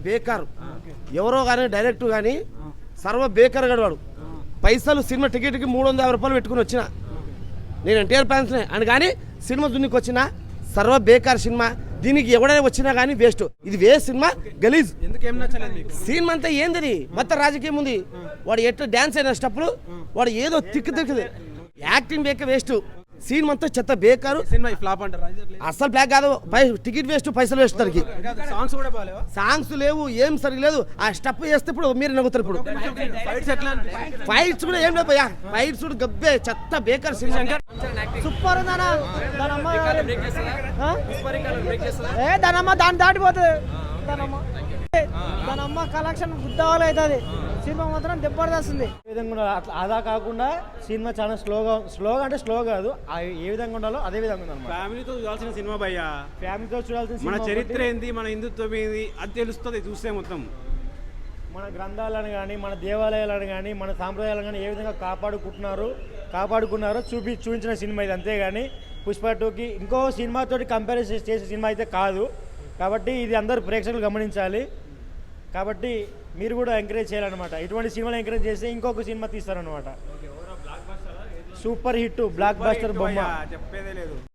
బేకారు ఎవరో కానీ డైరెక్ట్ కానీ సర్వ బేకార్ గడవాడు. పైసలు సినిమా టికెట్కి 350 రూపాయలు పెట్టుకుని వచ్చిన నేను ఎన్టీఆర్ ఫ్యాన్స్నే అని, కానీ సినిమా దున్నికి వచ్చిన సర్వ బేకార్ సినిమా. దీనికి ఎవడైనా వచ్చినా కానీ వేస్ట్. ఇది వేస్ట్ సినిమా, గలీజ్. సినిమా అంతా ఏంది మొత్తం రాజకీయం ఉంది. వాడు ఎట్లా డ్యాన్స్ అయిన స్టెప్పులు, వాడు ఏదో తిక్కుది యాక్టింగ్ బేక వేస్ట్. సీన్ మొత్తం చెత్త బేకారు. అస్సలు బ్లాక్ కాదు. టికెట్ వేస్ట్, పైసలు వేస్ట్. దానికి సాంగ్స్ లేవు, ఏం సరిగ్గా లేదు. ఆ స్టెప్ చేస్తే ఇప్పుడు మీరు నవ్వుతారు. ఇప్పుడు ఫైట్స్ కూడా ఏం లేదు. ఫైట్స్ కూడా గబ్బే చెత్త బేకార్ సినిమా. సూపర్ దానమ్మ దాన్ని దాటిపోతుంది. దానమ్మ కలెక్షన్ గుద్దవాళ్ళు అవుతుంది. సినిమా మాత్రం దెబ్బడేస్తుంది. ఏ విధంగా అదా కాకుండా సినిమా చాలా స్లోగా అంటే స్లో కాదు, ఏ విధంగా ఉండాలో అదే విధంగా ఉండాలి. ఫ్యామిలీతో చూడాల్సిన సినిమా భయ్యా. ఫ్యామిలీతో చూడాల్సిన మన చరిత్ర ఏంది, మన హిందుత్వం ఏంది అది తెలుస్తుంది చూస్తే. మొత్తం మన గ్రంథాలను కానీ, మన దేవాలయాలను కానీ, మన సాంప్రదాయాలను కానీ ఏ విధంగా కాపాడుకున్నారో చూపించిన సినిమా ఇది. అంతేగాని పుష్ప 2కి ఇంకో సినిమాతోటి కంపారిజన్ చేసే సినిమా అయితే కాదు. కాబట్టి ఇది అందరూ ప్రేక్షకులు గమనించాలి. కాబట్టి మీరు కూడా ఎంకరేజ్ చేయాలన్నమాట. ఇటువంటి సినిమాలు ఎంకరేజ్ చేస్తే ఇంకొక సినిమా తీస్తారనమాట. సూపర్ హిట్, బ్లాక్ బస్టర్ బొమ్మ చెప్పేదే లేదు.